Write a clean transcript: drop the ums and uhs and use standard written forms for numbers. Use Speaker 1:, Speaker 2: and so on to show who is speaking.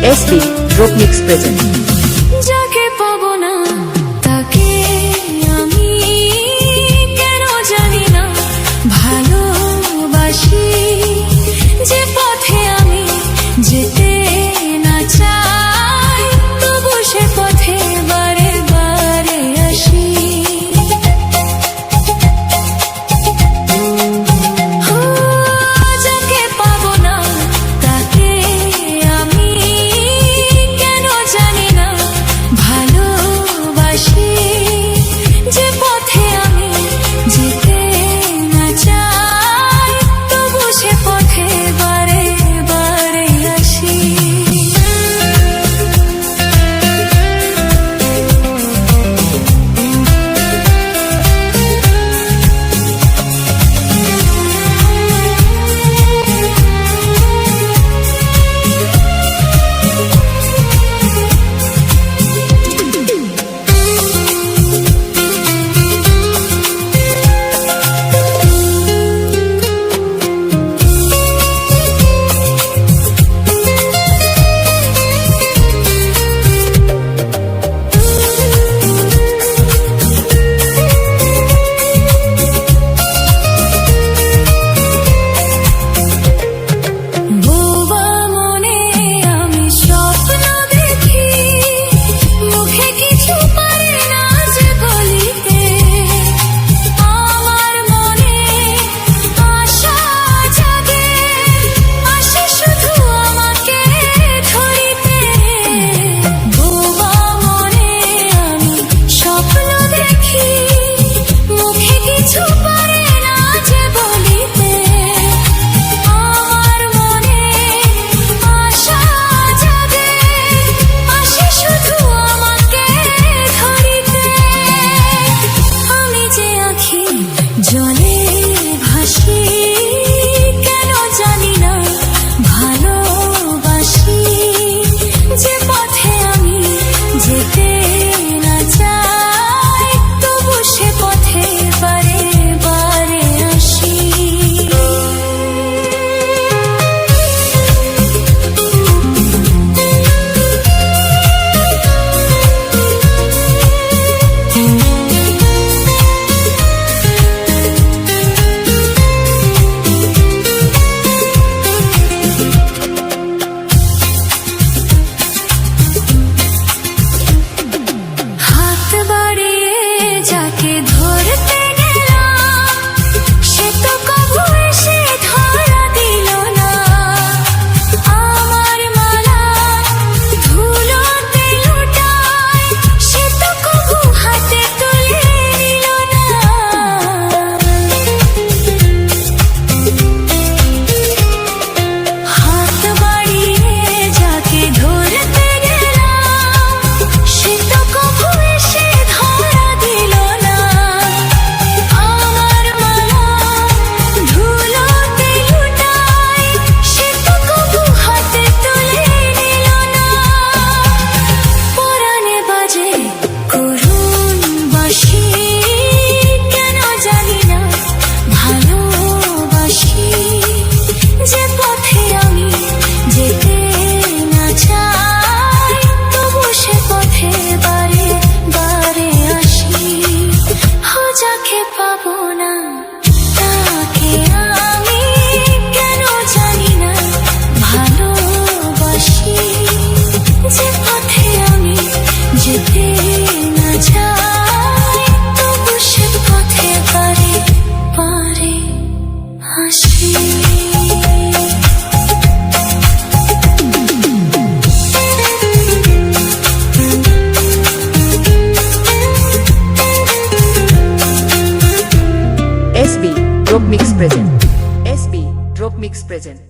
Speaker 1: SB Rock Mix present.
Speaker 2: যাকে পাবো না তাকে আমি কেন জানি না ভালোবাসি, যে পথে আমি যেতে না চাই তবু সে পথে বারে বারে আসি। যাকে পাবো না তাকে আমি কেন জানি না ভালোবাসি, যে পথে আমি যেতে না চাই তবু সে পথে বারে বারে আসি। জলে ভাসি কেন জানি না ভালোবাসি, যে পথে আমি যেতে না চাই তবু সে পথে বারে বারে আসি। যাকে ধরতে গেলাম সে তো কবু এসে ধরা দিল না, আমার মালা ধুলোতে লুটায় সে তো কবু হাতে তুলে নিল না। হাত বাড়িয়ে যাকে ধরতে গেলাম সে তো কবু এসে ধরা দিল না, আমার মালা ধুলোতে লুটায় সে তো কবু হাতে তুলে নিল না। পরাণে বাজে করুণ বাঁশি কেন জানি না ভালোবাসি, যে পথে আমি যেতে না চাই তবু সে পথে বারে বারে আসি। যাকে পাবো না তাকে আমি কেন জানি না ভালোবাসি, যে পথে আমি যেতে না চাই তবু সে পথে বারে বারে আসি।
Speaker 1: SB Rock Mix present. SB Rock Mix present.